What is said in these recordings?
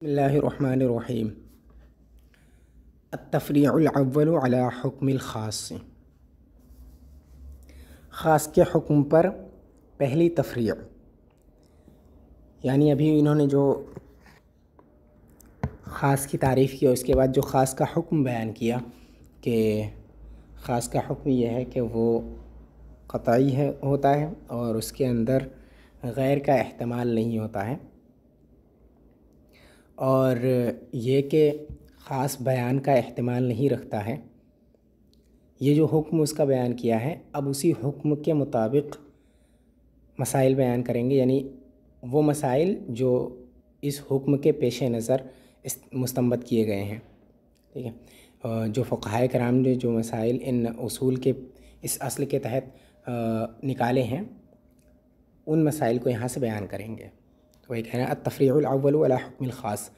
بسم اللہ الرحمن الرحیم۔ التفریع الاول علی حکم الخاص، خاص کے حکم پر پہلی تفریع، یعنی ابھی انہوں نے جو خاص کی تعریف کی اور اس کے بعد جو خاص کا حکم بیان کیا کہ خاص کا حکم یہ ہے کہ وہ قطعی ہوتا ہے اور اس کے اندر غیر کا احتمال نہیں ہوتا ہے، اور یہ کہ خاص بیان کا احتمال نہیں رکھتا ہے۔ یہ جو حکم اس کا بیان کیا ہے، اب اسی حکم کے مطابق مسائل بیان کریں گے، یعنی وہ مسائل جو اس حکم کے پیش نظر مستنبط کیے گئے ہیں، ٹھیک ہے، جو فقہائے کرام نے جو مسائل ان اصول کے اس اصل کے تحت نکالے ہیں، ان مسائل کو یہاں سے بیان کریں گے۔ تو یہ کہہ رہے ہیں التفریع الاول علی حکم الخاص،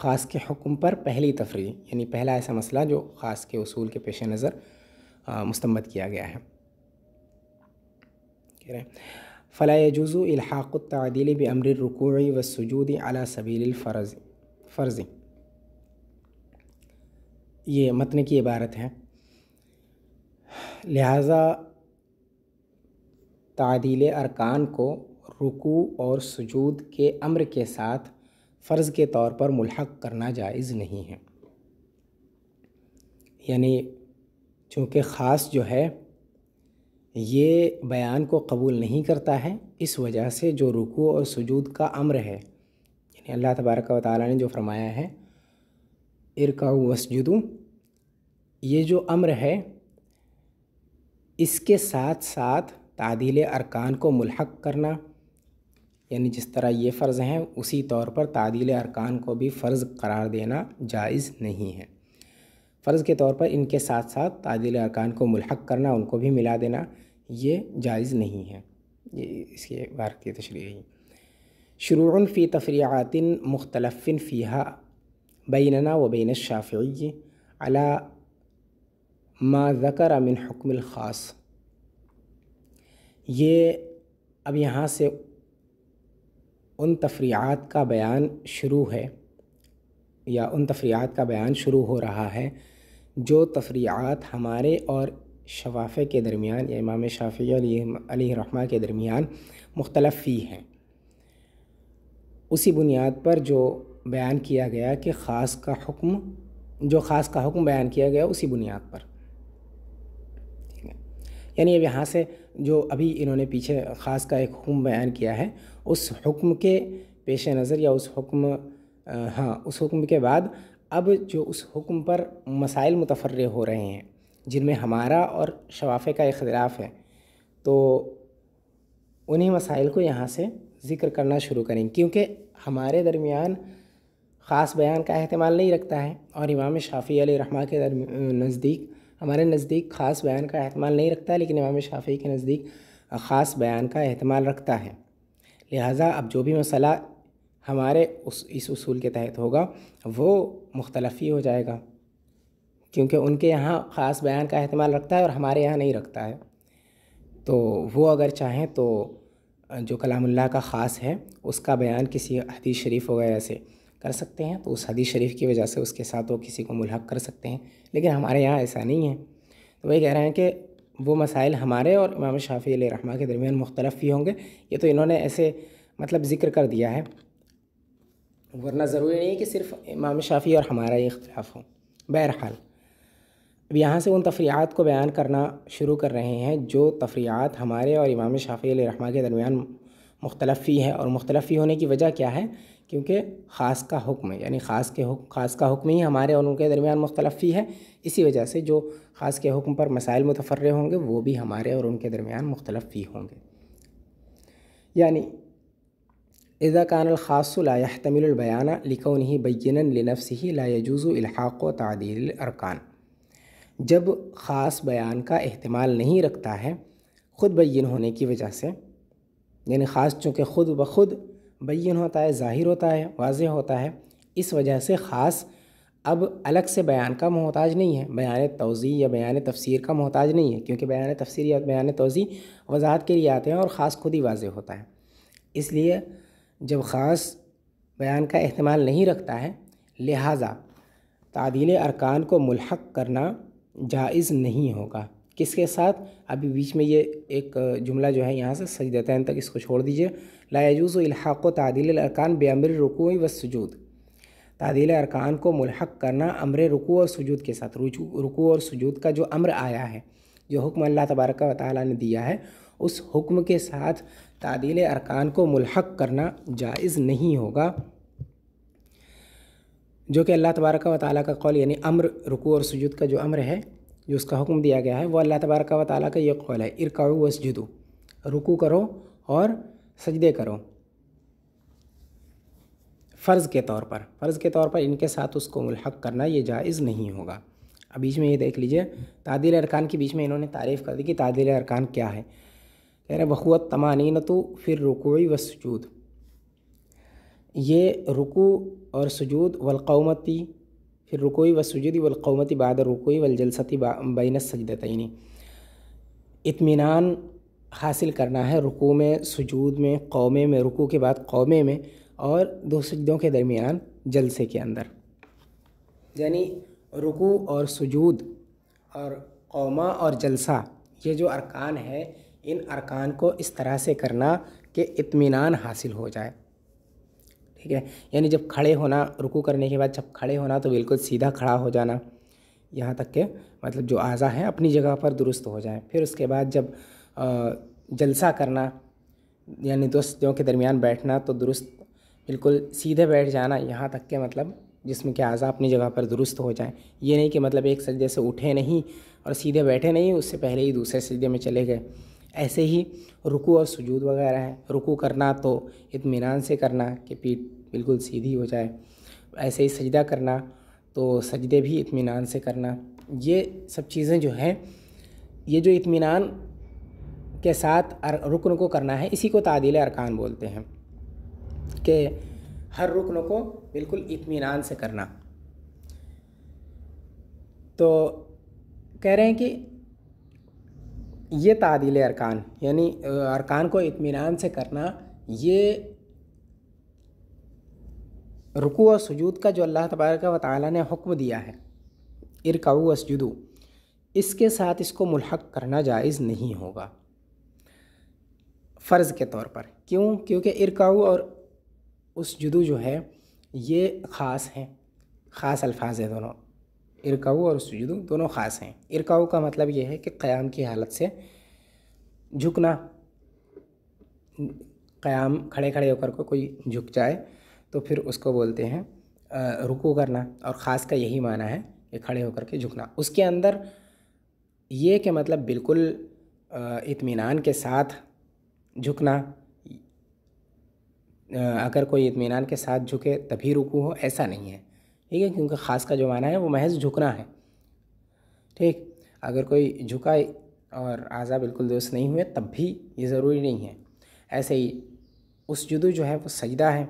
خاص کے حکم پر پہلی تفریع، یعنی پہلا ایسا مسئلہ جو خاص کے اصول کے پیش نظر مستنبط کیا گیا ہے۔ کہہ رہے ہیں فلا يجوز الحاق التعدیل بامر الرکوع والسجود علی سبیل الفرض، یہ متن کی عبارت ہے۔ لہٰذا تعدیل ارکان کو رکوع اور سجود کے امر کے ساتھ فرض کے طور پر ملحق کرنا جائز نہیں ہے، یعنی چونکہ خاص جو ہے یہ بیان کو قبول نہیں کرتا ہے، اس وجہ سے جو رکوع اور سجود کا امر ہے، یعنی اللہ تبارک و تعالیٰ نے جو فرمایا ہے ارکعوا واسجدوا، یہ جو امر ہے اس کے ساتھ ساتھ تعدیل ارکان کو ملحق کرنا، یعنی جس طرح یہ فرض ہیں اسی طور پر تعدیل ارکان کو بھی فرض قرار دینا جائز نہیں ہے۔ فرض کے طور پر ان کے ساتھ ساتھ تعدیل ارکان کو ملحق کرنا، ان کو بھی ملا دینا، یہ جائز نہیں ہے۔ یہ اس کی عبارت کی تشریح ہے۔ شروع فی تفریعات مختلف فیہا بیننا و بین الشافعی علی ما ذکر من حکم الخاص، یہ اب یہاں سے ان تفریعات کا بیان شروع ہے، یا ان تفریعات کا بیان شروع ہو رہا ہے جو تفریعات ہمارے اور شوافع کے درمیان، یا امام شافعی علیہ رحمہ کے درمیان مختلف فی ہیں، اسی بنیاد پر جو بیان کیا گیا کہ خاص کا حکم بیان کیا گیا اسی بنیاد پر، یعنی اب یہاں سے جو ابھی انہوں نے پیچھے خاص کا ایک حکم بیان کیا ہے، اس حکم کے پیش نظر یا اس حکم کے بعد اب جو اس حکم پر مسائل متفرع ہو رہے ہیں جن میں ہمارا اور شوافع کا اختلاف ہے، تو انہی مسائل کو یہاں سے ذکر کرنا شروع کریں، کیونکہ ہمارے درمیان خاص بیان کا احتمال نہیں رکھتا ہے، اور امام شافعی علیہ رحمہ کے ہمارے نزدیک خاص بیان کا احتمال نہیں رکھتا ہے، لیکن امام شافعی کے نزدیک خاص بیان کا احتمال رکھتا ہے۔ لہٰذا اب جو بھی مسئلہ ہمارے اس اصول کے تحت ہوگا وہ مختلف ہی ہو جائے گا، کیونکہ ان کے یہاں خاص بیان کا احتمال رکھتا ہے اور ہمارے یہاں نہیں رکھتا ہے۔ تو وہ اگر چاہیں تو جو کلام اللہ کا خاص ہے اس کا بیان کسی حدیث شریف وغیرہ سے کر سکتے ہیں، تو اس حدیث شریف کی وجہ سے اس کے ساتھ وہ کسی کو ملحق کر سکتے ہیں، لیکن ہمارے یہاں ایسا نہیں ہے۔ تو وہی کہہ رہے ہیں کہ وہ مسائل ہمارے اور امام شافعی علیہ رحمہ کے درمیان مختلف ہی ہوں گے۔ یہ تو انہوں نے ایسے ذکر کر دیا ہے، ورنہ ضروری نہیں کہ صرف امام شافعی اور ہمارا یہ اختلاف ہو۔ بہرحال اب یہاں سے ان تفریعات کو بیان کرنا شروع کر رہے ہیں جو تفریعات ہمارے اور امام شافعی علیہ رحمہ کے درمیان مختلف ہی ہے، اور مختلف ہی ہونے کی وجہ کیا ہے؟ کیونکہ خاص کا حکم ہے، یعنی خاص کا حکم ہی ہمارے اور ان کے درمیان مختلف ہی ہے، اسی وجہ سے جو خاص کے حکم پر مسائل متفرع ہوں گے وہ بھی ہمارے اور ان کے درمیان مختلف ہی ہوں گے۔ یعنی اذا كان الخاص لا يحتمل البیان لكونه بینا لنفسه لا يجوز الحاق تعدیل الارکان، جب خاص بیان کا احتمال نہیں رکھتا ہے خود بین ہونے کی وجہ سے، یعنی خاص چونکہ خود بخود بین ہوتا ہے، ظاہر ہوتا ہے، واضح ہوتا ہے، اس وجہ سے خاص اب الگ سے بیان کا محتاج نہیں ہے، بیان توضیح یا بیان تفسیر کا محتاج نہیں ہے، کیونکہ بیان تفسیر یا بیان توضیح وضاحت کے لیے آتے ہیں اور خاص خود ہی واضح ہوتا ہے۔ اس لیے جب خاص بیان کا احتمال نہیں رکھتا ہے، لہٰذا تعدیل ارکان کو ملحق کرنا جائز نہیں ہوگا۔ کس کے ساتھ؟ ابھی بیچ میں یہ ایک جملہ جو ہے یہاں سے سجدتین تک اس کو چھوڑ دیجئے۔ لا یجوز الحاق تعدیل الارکان بامر الرکوع والسجود، تعدیل ارکان کو ملحق کرنا امر رکوع اور سجود کے ساتھ، رکوع اور سجود کا جو امر آیا ہے، جو حکم اللہ تبارک و تعالیٰ نے دیا ہے، اس حکم کے ساتھ تعدیل ارکان کو ملحق کرنا جائز نہیں ہوگا، جو کہ اللہ تبارک و تعالیٰ کا قول، یعنی امر رکوع اور سجود کا جو امر ہے، جو اس کا حکم دیا گیا ہے، وہ اللہ تبارک و تعالیٰ کا یہ قول ہے، ارکعوا واسجدوا، رکوع کرو اور سجدے کرو، فرض کے طور پر ان کے ساتھ اس کو ملحق کرنا یہ جائز نہیں ہوگا۔ اب بیچ میں یہ دیکھ لیجئے، تعدیل ارکان کے بیچ میں انہوں نے تعریف کر دی کہ تعدیل ارکان کیا ہے۔ کہہ رہے وَهُوَ الطَّمَأْنِينَةُ فِي الرُّكُوعِ وَالسُّجُودِ، یہ رکوع اور سجود، والقومتی فی الرکوع والسجود والقومتی بعد الرکوع والجلسۃ بین السجدتین، اطمینان حاصل کرنا ہے رکوع میں، سجود میں، قومے میں، رکوع کے بعد قومے میں، اور دو سجدوں کے درمیان جلسے کے اندر، یعنی رکوع اور سجود اور قومہ اور جلسہ، یہ جو ارکان ہے، ان ارکان کو اس طرح سے کرنا کہ اطمینان حاصل ہو جائے، ٹھیک ہے؟ یعنی جب کھڑے ہونا، رکوع کرنے کے بعد جب کھڑے ہونا تو بالکل سیدھا کھڑا ہو جانا، یہاں تک کہ مطلب جو اعضاء ہیں اپنی جگہ پر درست ہو جائیں۔ پھر اس کے بعد جب جلسہ کرنا، یعنی دو سجدوں کے درمیان بیٹھنا، تو درست بالکل سیدھے بیٹھ جانا، یہاں تک کہ مطلب جسم کے اعضاء اپنی جگہ پر درست ہو جائیں۔ یہ نہیں کہ مطلب ایک سجدے سے اٹھے نہیں اور سیدھے بیٹھے نہیں، اس سے پہلے ہی دوسرے سجدے میں چلے گئے۔ ایسے ہی رکوع اور سجود وغیرہ ہے، رکوع کرنا تو اطمینان سے کرنا کہ پیٹھ بالکل سیدھی ہو جائے، ایسے ہی سجدہ کرنا تو سجدے بھی اطمینان سے کرنا۔ یہ سب چیزیں جو ہیں، یہ جو اطمینان کے ساتھ رکن کو کرنا ہے، اسی کو تعدیل ارکان بولتے ہیں، کہ ہر رکن کو بالکل اطمینان سے کرنا۔ تو کہہ رہے ہیں کہ یہ تعدیل ارکان، یعنی ارکان کو اطمینان سے کرنا، یہ رکوع و سجود کا جو اللہ تبارک و تعالیٰ نے حکم دیا ہے، ارکعوا واسجدوا، اس کے ساتھ اس کو ملحق کرنا جائز نہیں ہوگا فرض کے طور پر۔ کیوں؟ کیونکہ ارکعوا اور اسجدوا جو ہے یہ خاص ہیں، خاص الفاظ ہیں دونوں، ارکعوا اور اسجدوا دونوں خاص ہیں۔ ارکعوا کا مطلب یہ ہے کہ قیام کی حالت سے جھکنا، قیام کھڑے کھڑے ہو کر کوئی جھک جائے تو پھر اس کو بولتے ہیں رکوع کرنا، اور خاص کا یہی معنی ہے کہ کھڑے ہو کر کے جھکنا۔ اس کے اندر یہ کہ مطلب بالکل اطمینان کے ساتھ جھکنا، اگر کوئی اطمینان کے ساتھ جھکے تبھی رکوع ہو، ایسا نہیں ہے، ٹھیک ہے؟ کیونکہ خاص کا جو معنی ہے وہ محض جھکنا ہے، ٹھیک؟ اگر کوئی جھکا اور اعضاء بالکل درست نہیں ہوئے تب بھی یہ ضروری نہیں ہے۔ ایسے ہی اسجدوا جو ہے وہ سجدہ ہے،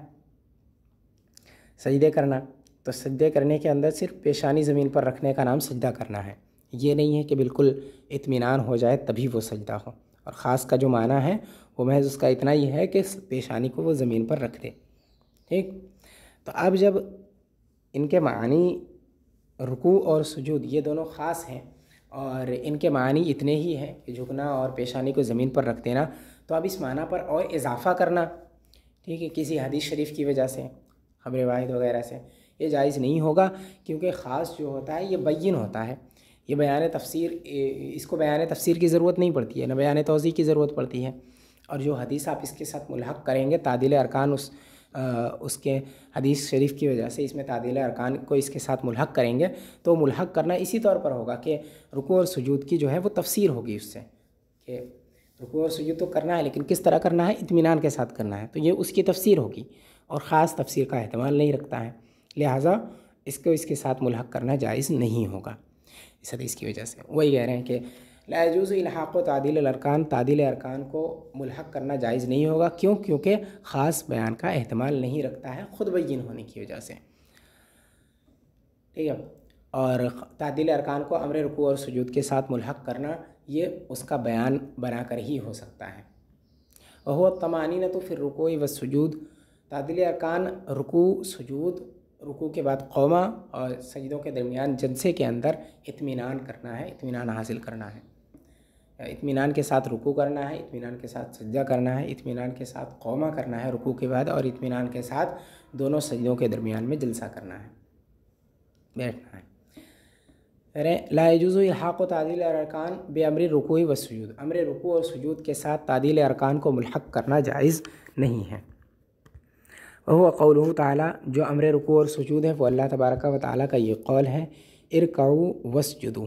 سجدے کرنا، تو سجدے کرنے کے اندر صرف پیشانی زمین پر رکھنے کا نام سجدہ کرنا ہے، یہ نہیں ہے کہ بالکل اطمینان ہو جائے تبھی وہ سجدہ ہو۔ اور خاص کا جو معنی ہے وہ محض اس کا اتنا ہی ہے کہ پیشانی کو وہ زمین پر رکھ دے، ٹھیک؟ تو اب جب ان کے معنی رکوع اور سجود یہ دونوں خاص ہیں اور ان کے معنی اتنے ہی ہیں کہ جھکنا اور پیشانی کو زمین پر رکھ دینا، تو اب اس معنی پر اور اضافہ کرنا، ٹھیک ہے، کسی حدیث شریف کی وجہ سے، خبر واحد وغیرہ سے، یہ جائز نہیں ہوگا، کیونکہ خاص جو ہوتا ہے یہ بین ہوتا ہے، یہ بیان تفسیر، اس کو بیان تفسیر کی ضرورت نہیں پڑتی ہے، نہ بیان توضیح کی ضرورت پڑتی ہے۔ اور جو حدیث آپ اس کے ساتھ ملحق کریں گے، تعدیل ارکان اس کے حدیث شریف کی وجہ سے اس میں تعدیل ارکان کو اس کے ساتھ ملحق کریں گے، تو ملحق کرنا اسی طور پر ہوگا کہ رکوع اور سجود کی جو ہے وہ تفسیر ہوگی اس سے، کہ رکوع اور سجود تو کرنا ہے لیکن کس طرح کرنا ہے، اطمینان کے ساتھ کرنا ہے، تو یہ اس کی تفسیر ہوگی، اور خاص تفسیر کا احتمال نہیں رکھتا ہے، لہٰذا اس کو اس کے ساتھ ملحق کرنا جائز نہیں ہوگا اس حدیث کی وجہ سے۔ وہی کہہ رہے ہیں کہ لا يجوز الحاق تعدیل الارکان، تعدیل ارکان کو ملحق کرنا جائز نہیں ہوگا، کیوں؟ کیونکہ خاص بیان کا احتمال نہیں رکھتا ہے خود بین ہونے کی وجہ سے، ٹھیک ہے؟ اور تعدیل ارکان کو امر رکوع اور سجود کے ساتھ ملحق کرنا یہ اس کا بیان بنا کر ہی ہو سکتا ہے۔ وهو الطمأنینۃ فی الرکوع والسجود، تعدیل ارکان رکوع سجود، رکوع کے بعد قوما اور سجدوں کے درمیان جلسے کے اندر اطمینان کرنا ہے، اطمینان حاصل کرنا ہے، اطمینان کے ساتھ رکوع کرنا ہے، اطمینان کے ساتھ سجدہ کرنا ہے، اطمینان کے ساتھ قوما کرنا ہے رکوع کے بعد، اور اطمینان کے ساتھ دونوں سجدوں کے درمیان میں جلسہ کرنا ہے، بیٹھنا ہے۔ لا يجوز الحاق تعدیل ارکان بامر الرکوع والسجود، امر رکوع اور سجود کے ساتھ تعدیل ارکان کو ملحق کرنا جائز نہیں ہے۔ وهو قوله تعالیٰ، جو امر رکوع اور سجود ہے وہ اللہ تبارک و تعالیٰ کا یہ قول ہے، ارکعوا واسجدوا،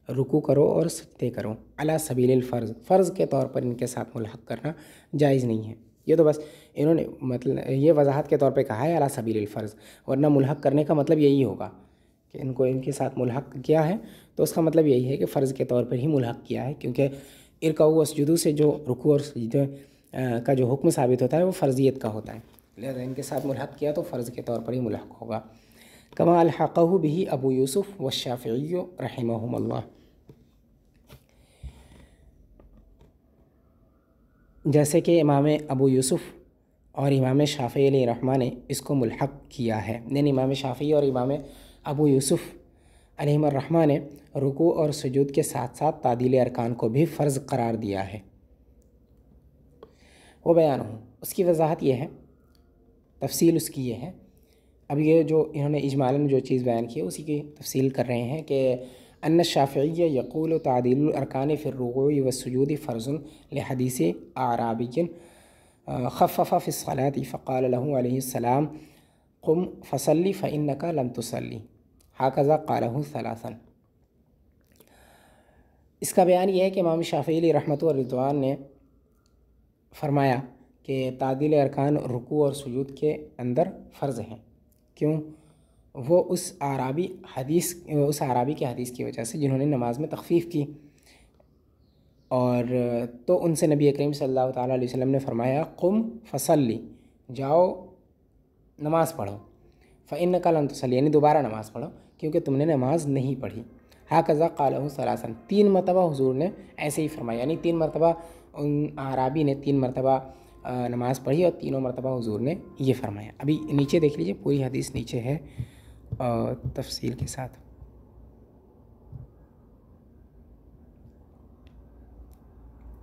رکوع کرو اور سجدے کرو، علی سبیل الفرض، فرض کے طور پر ان کے ساتھ ملحق کرنا جائز نہیں ہے۔ یہ تو بس انہوں نے مطلب یہ وضاحت کے طور پہ کہا ہے علی سبیل الفرض، ورنہ ملحق کرنے کا مطلب یہی ہوگا کہ ان کو ان کے ساتھ ملحق کیا ہے، تو اس کا مطلب یہی ہے کہ فرض کے طور پر ہی ملحق کیا ہے، کیونکہ ارکعوا واسجدوا سے جو رکوع اور سجدے کا جو حکم ثابت ہوتا ہے وہ فرضیت کا ہوتا ہے، لہذا ان کے ساتھ ملحق کیا تو فرض کے طور پر ہی ملحق ہوگا۔ کما الحقہ بہ ابو یوسف والشافعی رحمہم اللہ، جیسے کہ امام ابو یوسف اور امام شافعی علیہ رحمہ نے اس کو ملحق کیا ہے، یعنی امام شافعی اور امام ابو یوسف علیہ الرحمہ نے رکوع اور سجود کے ساتھ ساتھ تعدیل ارکان کو بھی فرض قرار دیا ہے۔ وہ بیان ہوں، اس کی وضاحت یہ ہے، تفصیل اس کی یہ ہے، اب یہ جو انہوں نے اجمالاً جو چیز بیان کی ہے اسی کی تفصیل کر رہے ہیں کہ ان الشافعی یقول تعدیل الارکان فی الرکوع والسجود فرض لحدیث اعرابی خفف فی الصلاة فقال له علیہ السلام قم فصلی فإنک لم تصلی ہکذا قالہ ثلاثا۔ اس کا بیان یہ ہے کہ امام شافعی علیہ رحمۃ والرضوان نے فرمایا کہ تعدیل ارکان رکوع اور سجود کے اندر فرض ہیں، کیوں؟ وہ اس اعرابی کے حدیث کی وجہ سے جنہوں نے نماز میں تخفیف کی، اور تو ان سے نبی کریم صلی اللہ تعالیٰ علیہ وسلم نے فرمایا قم فصلی، جاؤ نماز پڑھو، فإنک لم تصلی، یعنی دوبارہ نماز پڑھو کیونکہ تم نے نماز نہیں پڑھی، ہکذا قالہ ثلاثا، 3 مرتبہ حضور نے ایسے ہی فرمایا، یعنی 3 مرتبہ ان اعرابی نے 3 مرتبہ نماز پڑھی اور تینوں مرتبہ حضور نے یہ فرمایا۔ ابھی نیچے دیکھ لیجئے، پوری حدیث نیچے ہے تفصیل کے ساتھ۔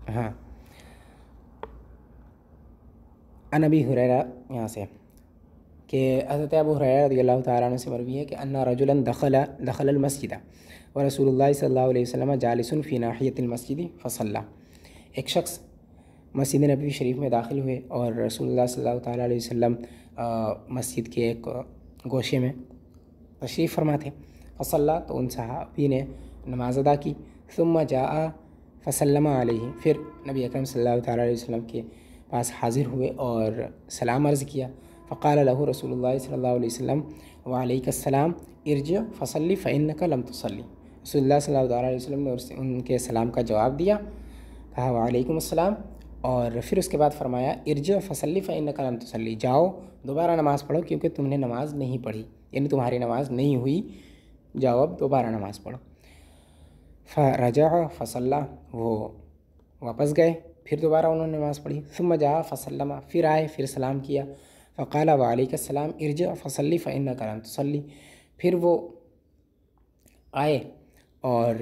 ہاں، عن ابی ہریرہ، یہاں سے کہ حضرت ابو ہریرہ رضی اللہ تعالیٰ عنہ سے مروی ہے کہ ان رجلا دخل المسجد ورسول اللہ صلی اللہ علیہ وسلم جالس فی ناحیۃ المسجد فصلی، ایک شخص مسجد نبوی شریف میں داخل ہوئے اور رسول اللہ صلی اللہ تعالیٰ علیہ وسلم مسجد کے ایک گوشے میں تشریف فرما تھے، فصلی، تو ان صحابی نے نماز ادا کی، ثم جاء فسلم علیہ، پھر نبی اکرم صلی اللہ تعالیٰ علیہ وسلم کے پاس حاضر ہوئے اور سلام عرض کیا، فقال له رسول اللہ صلی اللہ علیہ وسلم وعلیک السلام ارجع فصلی فإنک لم تصلی، رسول اللہ صلی اللہ علیہ وسلم نے ان کے سلام کا جواب دیا، کہا وعلیکم السلام، اور پھر اس کے بعد فرمایا ارجع فصلی فإنک لم تصلی، جاؤ دوبارہ نماز پڑھو کیونکہ تم نے نماز نہیں پڑھی، یعنی تمہاری نماز نہیں ہوئی، جاؤ اب دوبارہ نماز پڑھو۔ فرجع فصلی، وہ واپس گئے، پھر دوبارہ انہوں نے نماز پڑھی، ثم جاء فسلم، پھر آئے، پھر سلام کیا، فقال وعلیک السلام ارجع فصلی فإنک لم تصلی، پھر وہ آئے اور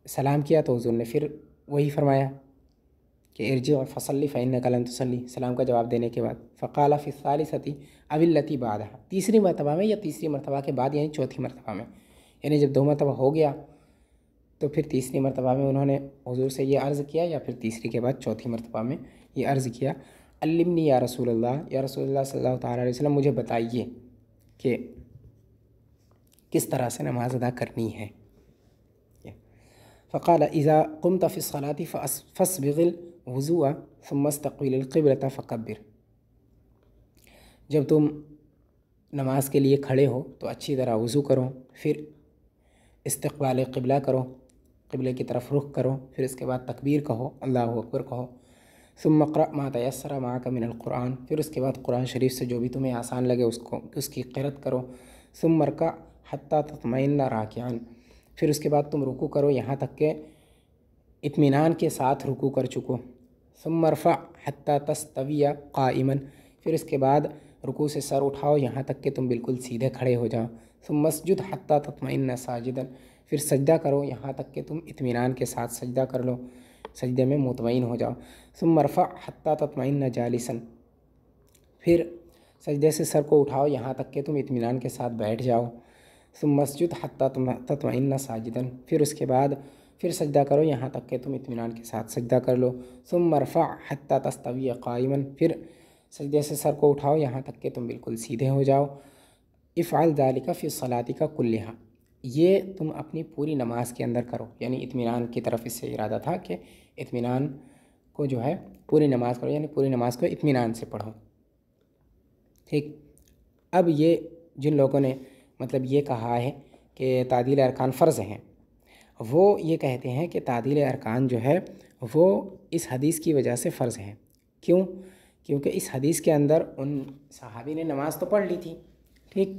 سلام کیا تو حضور نے پھر وہی فرمایا کہ ارجع فصلی فإنک لم تصلی، سلام کا جواب دینے کے بعد، فقال فی الثالثۃ او التی بعدها، تیسری مرتبہ میں یا تیسری مرتبہ کے بعد، یعنی چوتھی مرتبہ میں، یعنی جب 2 مرتبہ ہو گیا تو پھر تیسری مرتبہ میں انہوں نے حضور سے یہ عرض کیا، یا پھر تیسری کے بعد چوتھی مرتبہ میں یہ عرض کیا، علمنی یا رسول اللہ، یا رسول اللہ صلی اللہ تعالیٰ علیہ وسلم مجھے بتائیے کہ کس طرح سے نماز ادا کرنی ہے۔ فقال اذا قمت فی الصلاة فاسبغ الوضوء ثم استقبل القبلة فکبر، جب تم نماز کے لیے کھڑے ہو تو اچھی طرح وضو کرو، پھر استقبال قبلہ کرو، قبلے کی طرف رخ کرو، پھر اس کے بعد تکبیر کہو، اللہ اکبر کہو، ثم اقرأ ما تیسر معک من القرآن، پھر اس کے بعد قرآن شریف سے جو بھی تمہیں آسان لگے اس کی قرأت کرو، ثم ارکع حتی تطمئن راکعا، پھر اس کے بعد تم رکوع کرو یہاں تک کہ اطمینان کے ساتھ رکوع کر چکو، ثم ارفع حتی تستوی قائما، پھر اس کے بعد رکوع سے سر اٹھاؤ یہاں تک کہ تم بالکل سیدھے کھڑے ہو جاؤ. ثم اسجد حتی تطمئن ساجدا، پھر سجدہ کرو یہاں تک کہ تم اطمینان کے ساتھ سجدہ کر لو، سجدے میں مطمئن ہو جاؤ. ثم ارفع حتی تطمئن جالسا، پھر سجدے سے سر کو اٹھاؤ یہاں تک کہ تم اطمینان کے ساتھ بیٹھ جاؤ. ثم اسجد حتی تطمئن ساجدا، پھر اس کے بعد پھر سجدہ کرو یہاں تک کہ تم اطمینان کے ساتھ سجدہ کر لو. ثم ارفع حتی تستوی قائما، پھر سجدے سے سر کو اٹھاؤ یہاں تک کہ تم بالکل سیدھے ہو جاؤ. افعل ذلک فی صلاتک کلھا، یہ تم اپنی پوری نماز کے اندر کرو، یعنی اطمینان کی طرف اس سے ارادہ تھا کہ اطمینان کو جو ہے پوری نماز کرو، یعنی پوری نماز کو اطمینان سے پڑھو. ٹھیک. اب یہ جن لوگوں نے مطلب یہ کہا ہے کہ تعدیل ارکان فرض ہیں، وہ یہ کہتے ہیں کہ تعدیل ارکان جو ہے وہ اس حدیث کی وجہ سے فرض ہے. کیوں؟ کیونکہ اس حدیث کے اندر ان صحابی نے نماز تو پڑھ لی تھی. ٹھیک.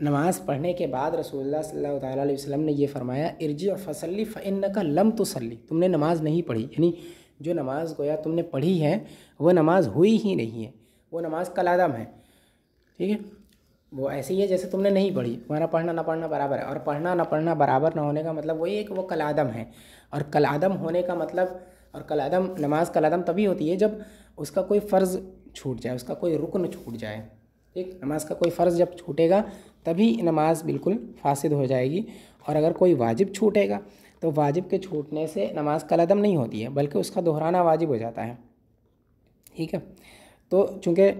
نماز پڑھنے کے بعد رسول اللہ صلی اللہ تعالیٰ علیہ وسلم نے یہ فرمایا ارجع فصلی فإنک لم تصلی، تم نے نماز نہیں پڑھی، یعنی جو نماز گویا تم نے پڑھی ہے وہ نماز ہوئی ہی نہیں ہے، وہ نماز کالعدم ہے. ٹھیک ہے، وہ ایسے ہی ہے جیسے تم نے نہیں پڑھی، تمہارا پڑھنا نہ پڑھنا برابر ہے. اور پڑھنا نہ پڑھنا برابر نہ ہونے کا مطلب وہی ہے کہ وہ کالعدم ہے. اور کالعدم ہونے کا مطلب، اور کالعدم نماز کالعدم تبھی ہوتی ہے جب اس کا کوئی فرض چھوٹ جائے، اس کا کوئی رکن چھوٹ جائے. ٹھیک. نماز کا کوئی فرض جب چھوٹے گا تبھی نماز بالکل فاسد ہو جائے گی. اور اگر کوئی واجب چھوٹے گا تو واجب کے چھوٹنے سے نماز کالعدم نہیں ہوتی ہے بلکہ اس کا دہرانا واجب ہو جاتا ہے. ٹھیک ہے. تو چونکہ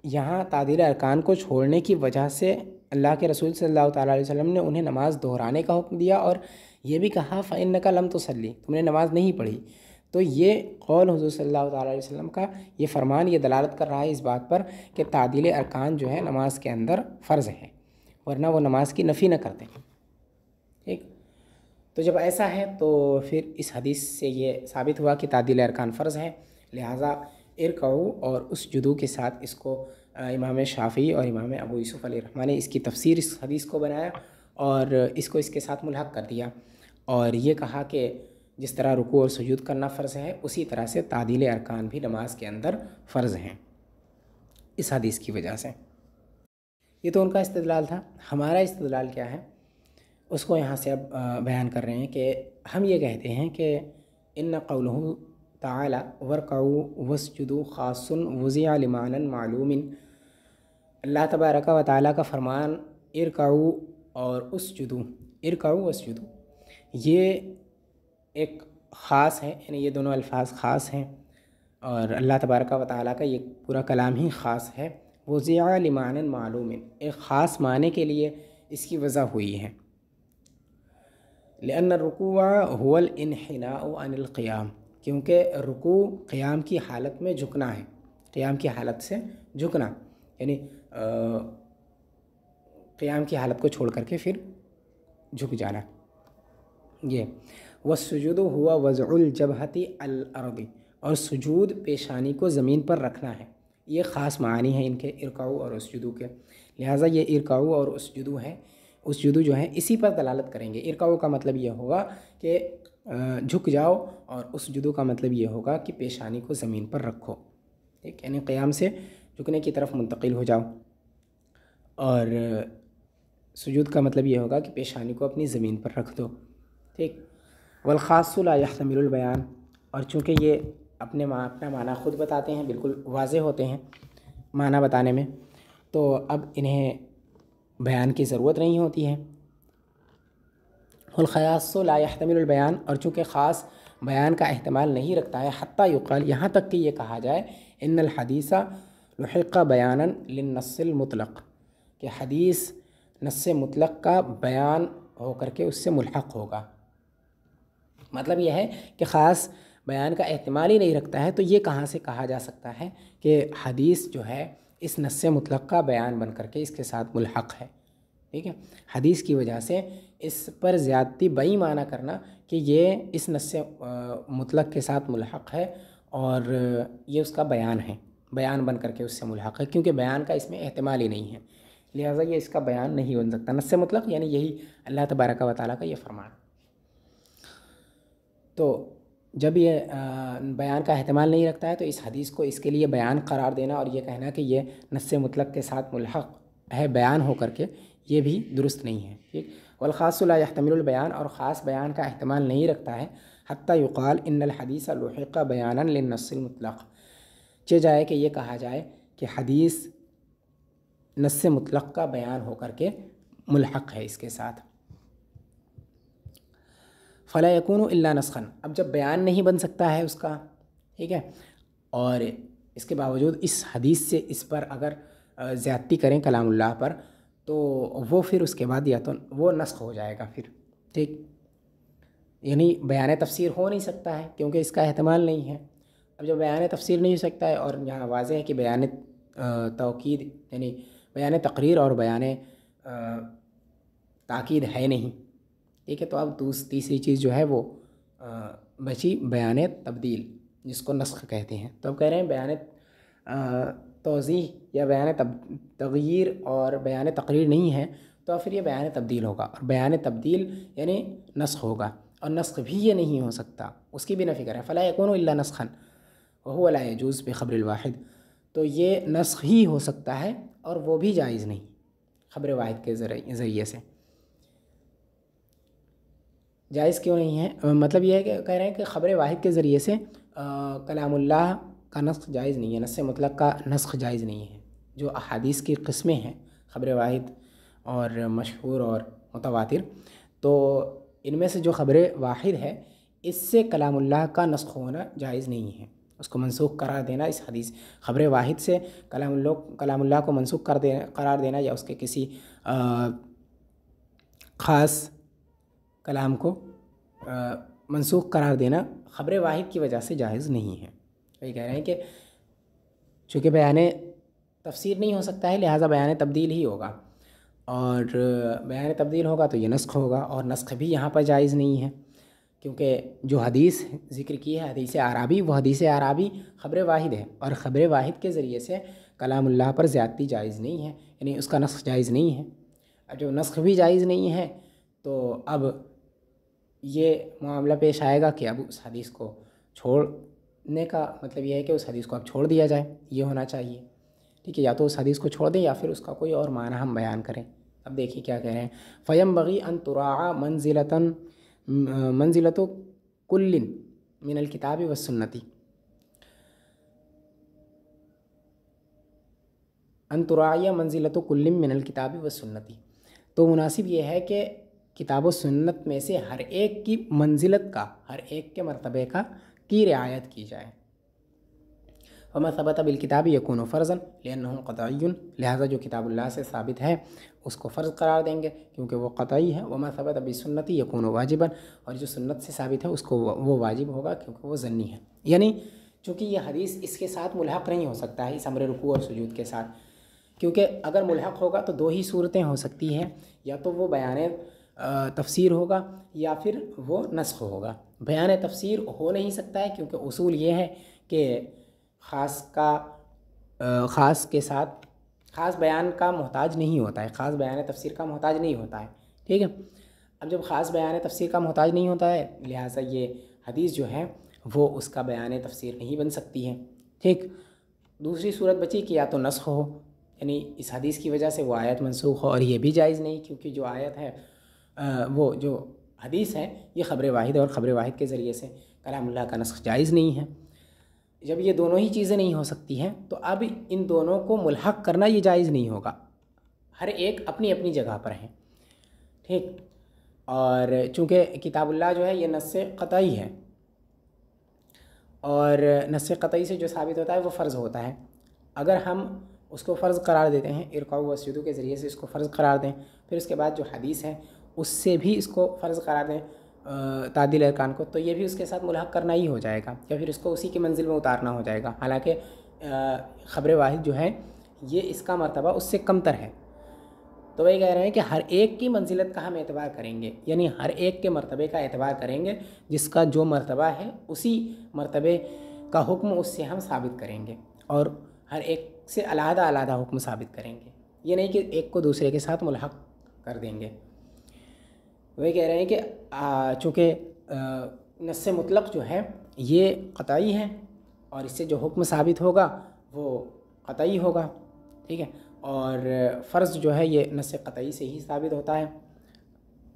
یہاں تعدیل ارکان کو چھوڑنے کی وجہ سے اللہ کے رسول صلی اللہ تعالیٰ علیہ وسلم نے انہیں نماز دہرانے کا حکم دیا اور یہ بھی کہا فإنک لم تصلی، تم نے نماز نہیں پڑھی. تو یہ قول حضور صلی اللہ تعالیٰ علیہ وسلم کا، یہ فرمان، یہ دلالت کر رہا ہے اس بات پر کہ تعدیل ارکان جو ہے نماز کے اندر فرض ہے، ورنہ وہ نماز کی نفی نہ کرتے. ٹھیک. تو جب ایسا ہے تو پھر اس حدیث سے یہ ثابت ہوا کہ تعدیل ارکان فرض ہے، لہٰذا ارکعوا اور اسجدوا کے ساتھ اس کو امام شافعی اور امام ابو یوسف علیہ الرحمہ نے اس کی تفسیر اس حدیث کو بنایا اور اس کو اس کے ساتھ ملحق کر دیا، اور یہ کہا کہ جس طرح رکوع اور سجود کرنا فرض ہے اسی طرح سے تعدیل ارکان بھی نماز کے اندر فرض ہیں اس حدیث کی وجہ سے. یہ تو ان کا استدلال تھا. ہمارا استدلال کیا ہے اس کو یہاں سے اب بیان کر رہے ہیں کہ ہم یہ کہتے ہیں کہ ان قولہ تعالی ورکعوا واسجدوا خاص وضع لمعنی معلوم، اللہ تبارک و تعالیٰ کا فرمان ارکعوا اور اسجدوا، ارکعوا واسجدوا، یہ ایک خاص ہے، یعنی یہ دونوں الفاظ خاص ہیں اور اللہ تبارک و تعالیٰ کا یہ پورا کلام ہی خاص ہے. وضع لمعنی معلوم، ایک خاص معنی کے لیے اس کی وضع ہوئی ہے. لأن الرکوع هو الانحناء عن القیام، کیونکہ رکوع قیام کی حالت میں جھکنا ہے، قیام کی حالت سے جھکنا، یعنی قیام کی حالت کو چھوڑ کر کے پھر جھک جانا. یہ والسجود ہوا وضع الجبہۃ الارض، اور سجود پیشانی کو زمین پر رکھنا ہے. یہ خاص معنی ہیں ان کے ارکعوا اور اسجدوا کے، لہٰذا یہ ارکعوا اور اسجدوا ہے، اسجدوا جو ہے اسی پر دلالت کریں گے. ارکعوا کا مطلب یہ ہوگا کہ جھک جاؤ اور اسجدوا کا مطلب یہ ہوگا کہ پیشانی کو زمین پر رکھو. ٹھیک، یعنی قیام سے جھکنے کی طرف منتقل ہو جاؤ، اور سجود کا مطلب یہ ہوگا کہ پیشانی کو اپنی زمین پر رکھ دو. ٹھیک. والخاص لا يحتمل البیان، اور چونکہ یہ اپنا معنی خود بتاتے ہیں، بالکل واضح ہوتے ہیں معنی بتانے میں، تو اب انہیں بیان کی ضرورت نہیں ہوتی ہے. والخاص لا يحتمل البیان، اور چونکہ خاص بیان کا احتمال نہیں رکھتا ہے، حتیٰ یقال، یہاں تک کہ یہ کہا جائے ان الحدیث لحق بیانا للنص المطلق، کہ حدیث نص مطلق کا بیان ہو کر کے اس سے ملحق ہوگا. مطلب یہ ہے کہ خاص بیان کا احتمال ہی نہیں رکھتا ہے، تو یہ کہاں سے کہا جا سکتا ہے کہ حدیث جو ہے اس نص مطلق کا بیان بن کر کے اس کے ساتھ ملحق ہے. ٹھیک ہے. حدیث کی وجہ سے اس پر زیادتی بئی معنی کرنا کہ یہ اس نص مطلق کے ساتھ ملحق ہے اور یہ اس کا بیان ہے، بیان بن کر کے اس سے ملحق ہے، کیونکہ بیان کا اس میں احتمال ہی نہیں ہے، لہٰذا یہ اس کا بیان نہیں بن سکتا. نص مطلق یعنی یہی اللہ تبارک و تعالیٰ کا یہ فرمان. تو جب یہ بیان کا احتمال نہیں رکھتا ہے تو اس حدیث کو اس کے لیے بیان قرار دینا اور یہ کہنا کہ یہ نص مطلق کے ساتھ ملحق ہے بیان ہو کر کے، یہ بھی درست نہیں ہے، ٹھیک۔ والخاص لا يحتمل البیان، اور خاص بیان کا احتمال نہیں رکھتا ہے، حتی یقال ان الحدیث لحق بیانا للنص المطلق، چہ جائے کہ یہ کہا جائے کہ حدیث نص مطلق کا بیان ہو کر کے ملحق ہے اس کے ساتھ۔ فلا یکون الا نسخا، اب جب بیان نہیں بن سکتا ہے اس کا، ٹھیک ہے، اور اس کے باوجود اس حدیث سے اس پر اگر زیادتی کریں کلام اللہ پر، تو وہ پھر اس کے بعد یا تو وہ نسخ ہو جائے گا پھر، ٹھیک، یعنی بیان تفسیر ہو نہیں سکتا ہے کیونکہ اس کا احتمال نہیں ہے۔ اب جب بیان تفسیر نہیں ہو سکتا ہے اور یہاں واضح ہے کہ بیان توکید یعنی بیان تقریر اور بیان تاکید ہے نہیں، ٹھیک ہے، تو اب تیسری چیز جو ہے وہ بچی بیان تبدیل، جس کو نسخ کہتے ہیں۔ تو اب کہہ رہے ہیں بیان توضیح یا بیان تغییر اور بیان تقریر نہیں ہے، تو پھر یہ بیان تبدیل ہوگا، اور بیان تبدیل یعنی نسخ ہوگا، اور نسخ بھی یہ نہیں ہو سکتا، اس کی بھی نفی کریں، فلا یکون الا نسخا وهو لا يجوز بخبر الواحد، تو یہ نسخ ہی ہو سکتا ہے اور وہ بھی جائز نہیں خبر واحد کے ذریعے سے۔ جائز کیوں نہیں ہے؟ مطلب یہ ہے کہ کہہ رہے ہیں کہ خبر واحد کے ذریعے سے کلام اللہ کا نسخ جائز نہیں ہے، نص مطلق کا نسخ جائز نہیں ہے۔ جو احادیث کی قسمیں ہیں خبر واحد اور مشہور اور متواتر، تو ان میں سے جو خبر واحد ہے اس سے کلام اللہ کا نسخ ہونا جائز نہیں ہے، اس کو منسوخ قرار دینا، اس حدیث خبر واحد سے کلام اللہ کو منسوخ قرار دینا یا اس کے کسی خاص کلام کو منسوخ قرار دینا خبر واحد کی وجہ سے جائز نہیں ہے۔ وہی کہہ رہے ہیں کہ چونکہ بیان تفسیر نہیں ہو سکتا ہے لہٰذا بیان تبدیل ہی ہوگا، اور بیان تبدیل ہوگا تو یہ نسخ ہوگا، اور نسخ بھی یہاں پر جائز نہیں ہے، کیونکہ جو حدیث ذکر کی ہے حدیث اعرابی، وہ حدیث اعرابی خبر واحد ہے، اور خبر واحد کے ذریعے سے کلام اللہ پر زیادتی جائز نہیں ہے، یعنی اس کا نسخ جائز نہیں ہے۔ اب جو نسخ بھی جائز نہیں ہے تو اب یہ معاملہ پیش آئے گا کہ اب اس حدیث کو چھوڑنے کا مطلب یہ ہے کہ اس حدیث کو اب چھوڑ دیا جائے، یہ ہونا چاہیے، ٹھیک ہے، یا تو اس حدیث کو چھوڑ دیں یا پھر اس کا کوئی اور معنی ہم بیان کریں۔ اب دیکھیے کیا کہہ رہے ہیں، فَيَنبَغِي أَن تُرَاعَ منزلۃ کل من الکتاب والسنۃ، ان تراعی منزلۃ کل من الکتاب والسنۃ، تو مناسب یہ ہے کہ کتاب و سنت میں سے ہر ایک کی منزلت کا، ہر ایک کے مرتبے کی رعایت کی جائے۔ وما ثبت بالکتاب یکون فرضا لانہ قطعی، لہذا جو کتاب اللہ سے ثابت ہے اس کو فرض قرار دیں گے کیونکہ وہ قطعی ہے۔ وما ثبت بالسنت یکون واجبا، اور جو سنت سے ثابت ہے اس کو وہ واجب ہوگا کیونکہ وہ ظنی ہے، یعنی چونکہ یہ حدیث اس کے ساتھ ملحق نہیں ہو سکتا ہے، اس امر رکوع اور سجود کے ساتھ، کیونکہ اگر ملحق ہوگا تو دو ہی صورتیں ہو سکتی ہیں، یا تو وہ بیان تفسیر ہوگا یا پھر وہ نسخ ہوگا۔ بیان تفسیر ہو نہیں سکتا ہے کیونکہ اصول یہ ہے کہ خاص کے ساتھ خاص بیان کا محتاج نہیں ہوتا ہے، خاص بیان تفسیر کا محتاج نہیں ہوتا ہے، ٹھیک ہے۔ اب جب خاص بیان تفسیر کا محتاج نہیں ہوتا ہے لہٰذا یہ حدیث جو ہے وہ اس کا بیان تفسیر نہیں بن سکتی ہے، ٹھیک۔ دوسری صورت بچی کہ یا تو نسخ ہو، یعنی اس حدیث کی وجہ سے وہ آیت منسوخ ہو، اور یہ بھی جائز نہیں کیونکہ جو آیت ہے وہ جو حدیث ہے یہ خبر واحد ہے، اور خبر واحد کے ذریعے سے کلام اللہ کا نسخ جائز نہیں ہے۔ جب یہ دونوں ہی چیزیں نہیں ہو سکتی ہیں تو اب ان دونوں کو ملحق کرنا یہ جائز نہیں ہوگا، ہر ایک اپنی اپنی جگہ پر ہیں، ٹھیک۔ اور چونکہ کتاب اللہ جو ہے یہ نص قطعی ہے، اور نص قطعی سے جو ثابت ہوتا ہے وہ فرض ہوتا ہے، اگر ہم اس کو فرض قرار دیتے ہیں ارقاء و سجود کے ذریعے سے اس کو فرض قرار دیں، پھر اس کے بعد جو حدیث ہے اس سے بھی اس کو فرض قرار دیں تعدیل ارکان کو، تو یہ بھی اس کے ساتھ ملحق کرنا ہی ہو جائے گا، یا پھر اس کو اسی کی منزل میں اتارنا ہو جائے گا، حالانکہ خبر واحد جو ہے یہ اس کا مرتبہ اس سے کم تر ہے۔ تو وہی کہہ رہے ہیں کہ ہر ایک کی منزلت کا ہم اعتبار کریں گے، یعنی ہر ایک کے مرتبے کا اعتبار کریں گے، جس کا جو مرتبہ ہے اسی مرتبے کا حکم اس سے ہم ثابت کریں گے، اور ہر ایک سے علیحدہ علیحدہ حکم ثابت کریں گے، یہ نہیں کہ ایک کو دوسرے کے ساتھ ملحق کر دیں گے۔ وہی کہہ رہے ہیں کہ چونکہ نص مطلق جو ہے یہ قطعی ہے اور اس سے جو حکم ثابت ہوگا وہ قطعی ہوگا، ٹھیک ہے. اور فرض جو ہے یہ نص قطعی سے ہی ثابت ہوتا ہے،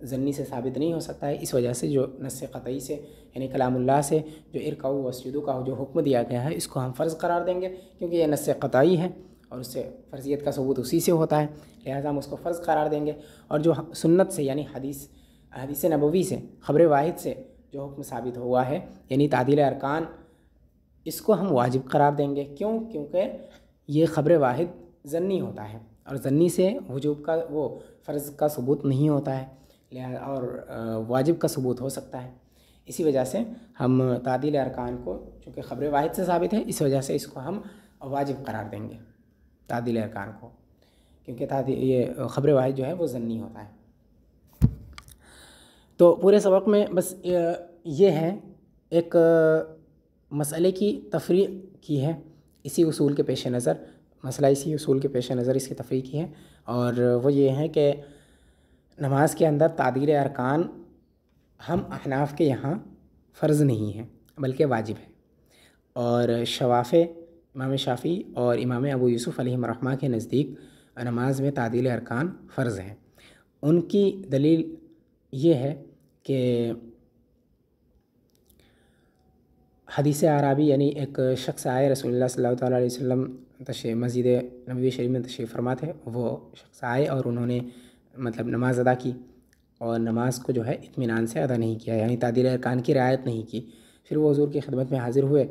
ضنی سے ثابت نہیں ہو سکتا ہے. اس وجہ سے جو نص قطعی سے یعنی کلام اللہ سے جو ارکعوا واسجدوا کا جو حکم دیا گیا ہے اس کو ہم فرض قرار دیں گے، کیونکہ یہ نص قطعی ہے اور اس سے فرضیت کا ثبوت اسی سے ہوتا ہے، لہٰذا ہم اس کو فرض قرار دیں گے. اور جو سنت سے یعنی حدیث نبوی سے، خبر واحد سے جو حکم ثابت ہوا ہے یعنی تعدیل ارکان، اس کو ہم واجب قرار دیں گے. کیوں؟ کیونکہ یہ خبر واحد ضنی ہوتا ہے اور ضنی سے وجوب کا وہ فرض کا ثبوت نہیں ہوتا ہے اور واجب کا ثبوت ہو سکتا ہے. اسی وجہ سے ہم تعدیل ارکان کو چونکہ خبر واحد سے ثابت ہے، اس وجہ سے اس کو ہم واجب قرار دیں گے تعدیل ارکان کو، کیونکہ یہ خبر واحد جو ہے وہ ضنی ہوتا ہے. تو پورے سبق میں بس یہ ہے ایک مسئلے کی تفریع کی ہے، اسی اصول کے پیش نظر مسئلہ اسی اصول کے پیش نظر اس کی تفریع کی ہے، اور وہ یہ ہے کہ نماز کے اندر تعدیل ارکان ہم احناف کے یہاں فرض نہیں ہے بلکہ واجب ہے، اور امام شافعی اور امام ابو یوسف علیہ الرحمہ کے نزدیک نماز میں تعدیل ارکان فرض ہیں. ان کی دلیل یہ ہے کہ حدیث اعرابی یعنی ایک شخص آئے رسول اللہ صلی اللہ تعالیٰ علیہ وسلم مسجد نبوی شریف میں تشریف فرما تھے. وہ شخص آئے اور انہوں نے نماز ادا کی اور نماز کو جو ہے اطمینان سے ادا نہیں کیا، یعنی تعدیل ارکان کی رعایت نہیں کی. پھر وہ حضور کی خدمت میں حاضر ہوئے،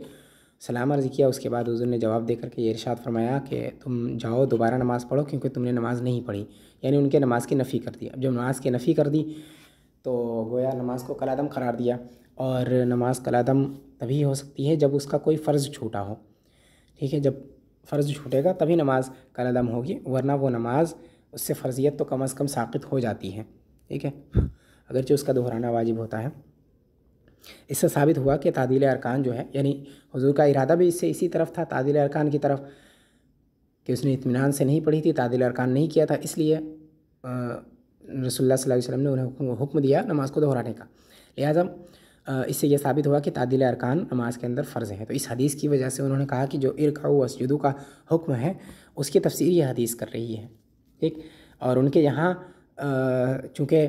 سلام عرض کیا. اس کے بعد حضور نے جواب دے کر کے یہ ارشاد فرمایا کہ تم جاؤ دوبارہ نماز پڑھو کیونکہ تم نے نماز نہیں پڑھی، یعنی ان کے نماز کی نفی کر دی. اب جب نماز کی نفی کر دی تو گویا نماز کو کالعدم قرار دیا، اور نماز کالعدم تبھی ہو سکتی ہے جب اس کا کوئی فرض چھوٹا ہو، ٹھیک ہے. جب فرض چھوٹے گا تبھی نماز کالعدم ہوگی، ورنہ وہ نماز اس سے فرضیت تو کم از کم ساقط ہو جاتی ہے، ٹھیک ہے، اگرچہ اس کا دہرانا واجب ہوتا ہے. اس سے ثابت ہوا کہ تعدیل ارکان جو ہے یعنی حضور کا ارادہ بھی اس سے اسی طرف تھا، تعدیل ارکان کی طرف، کہ اس نے اطمینان سے نہیں پڑھی تھی، تعدیل ارکان نہیں کیا تھا، اس لیے رسول اللہ صلی اللہ علیہ وسلم نے انہیں حکم دیا نماز کو دہرانے کا. لہٰذا اس سے یہ ثابت ہوا کہ تعدیل ارکان نماز کے اندر فرض ہے. تو اس حدیث کی وجہ سے انہوں نے کہا کہ جو ارکعوا واسجدوا کا حکم ہے اس کی تفسیر یہ حدیث کر رہی ہے، ٹھیک. اور ان کے یہاں چونکہ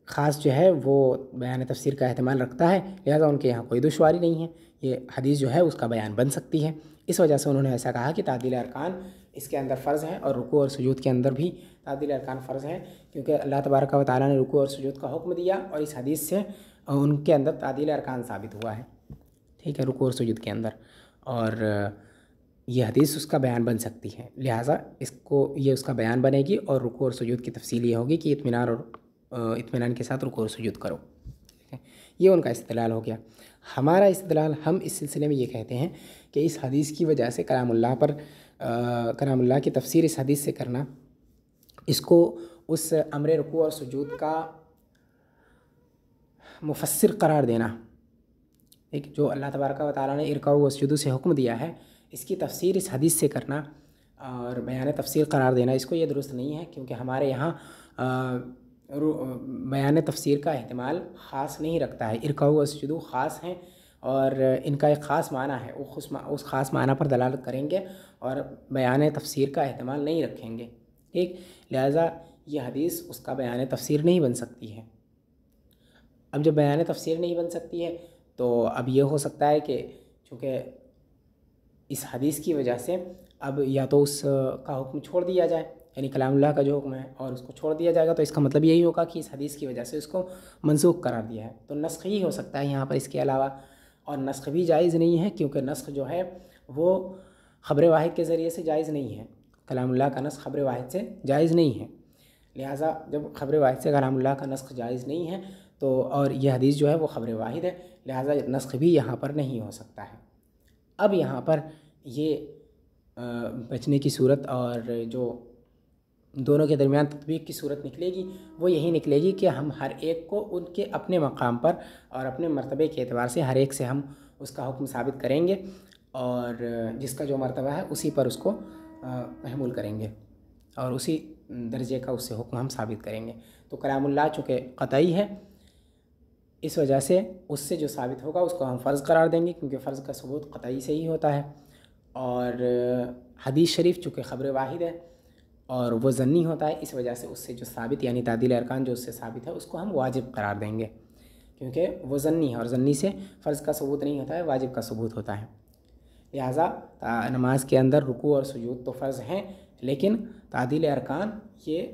خاص جو ہے وہ بیان تفسیر کا احتمال رکھتا ہے، لہٰذا ان کے یہاں کوئی دشواری نہیں ہے، یہ حدیث جو ہے اس کا بیان بن سکتی ہے. اس وجہ سے انہوں نے ایسا کہا کہ تعدیل ارکان اس کے اندر فرض ہیں، اور رکوع اور سجود کے اندر بھی تعدیل ارکان فرض ہیں، کیونکہ اللہ تبارک و تعالیٰ نے رکوع اور سجود کا حکم دیا اور اس حدیث سے ان کے اندر تعدیل ارکان ثابت ہوا ہے، ٹھیک ہے، رکوع اور سجود کے اندر، اور یہ حدیث اس کا بیان بن سکتی ہے. لہٰذا یہ اس کا بیان بنے گی، اور رکوع اور سجود کی تفصیل یہ ہوگی کہ اطمینان کے ساتھ رکوع اور سجود کرو، ٹھیک ہے. یہ ان کا استدلال ہو گیا. ہمارا استدلال ہم اس سلسلے میں یہ کہتے ہیں کہ اس حدیث کی وجہ سے کلام اللہ کی تفسیر اس حدیث سے کرنا، اس کو اس امر رکوع اور سجود کا مفسر قرار دینا، ایک جو اللہ تبارک و تعالیٰ نے ارکعوا واسجدوا سے حکم دیا ہے، اس کی تفسیر اس حدیث سے کرنا اور بیان تفسیر قرار دینا، اس کو یہ درست نہیں ہے، کیونکہ ہمارے یہاں بیان تفسیر کا احتمال خاص نہیں رکھتا ہے. ارکعوا واسجدوا خاص ہیں اور ان کا ایک خاص معنی ہے، اس خاص معنی پر دلالت کریں گے اور بیان تفسیر کا احتمال نہیں رکھیں گے، ٹھیک. لہٰذا یہ حدیث اس کا بیان تفسیر نہیں بن سکتی ہے. اب جب بیان تفسیر نہیں بن سکتی ہے تو اب یہ ہو سکتا ہے کہ چونکہ اس حدیث کی وجہ سے اب یا تو اس کا حکم چھوڑ دیا جائے، یعنی کلام اللہ کا جو حکم ہے اور اس کو چھوڑ دیا جائے گا، تو اس کا مطلب یہی ہوگا کہ اس حدیث کی وجہ سے اس کو منسوخ قرار دیا ہے. تو نسخ ہی ہو سکتا ہے یہاں پر اس کے علاوہ، اور نسخ بھی جائز نہیں ہے، کیونکہ نسخ جو ہے وہ خبر واحد کے ذریعے سے جائز نہیں ہے. کلام اللہ کا نسخ خبر واحد سے جائز نہیں ہے. لہٰذا جب خبر واحد سے کلام اللہ کا نسخ جائز نہیں ہے تو اور یہ حدیث جو ہے وہ خبر واحد ہے، لہٰذا نسخ بھی یہاں پر نہیں ہو سکتا ہے. اب یہاں پر یہ بچنے کی صورت اور جو دونوں کے درمیان تطبیق کی صورت نکلے گی وہ یہی نکلے گی کہ ہم ہر ایک کو ان کے اپنے مقام پر اور اپنے مرتبے کے اعتبار سے ہر ایک سے ہم اس کا حکم ثابت کریں گے، اور جس کا جو مرتبہ ہے اسی پر اس کو محمول کریں گے اور اسی درجے کا اس سے حکم ہم ثابت کریں گے. تو کلام اللہ چونکہ قطعی ہے، اس وجہ سے اس سے جو ثابت ہوگا اس کو ہم فرض قرار دیں گے، کیونکہ فرض کا ثبوت قطعی سے ہی ہوتا ہے، اور حدیث شریف چونکہ خبر واحد ہے اور وہ ظنی ہوتا ہے، اس وجہ سے اس سے جو ثابت یعنی تعدیل ارکان جو اس سے ثابت ہے اس کو ہم واجب قرار دیں گے، کیونکہ وہ ظنی ہے اور ظنی سے فرض کا ثبوت نہیں ہوتا ہے، واجب کا ثبوت ہوتا ہے۔ لہٰذا نماز کے اندر رکوع اور سجود تو فرض ہیں، لیکن تعدیل ارکان یہ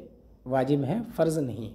واجب ہیں، فرض نہیں۔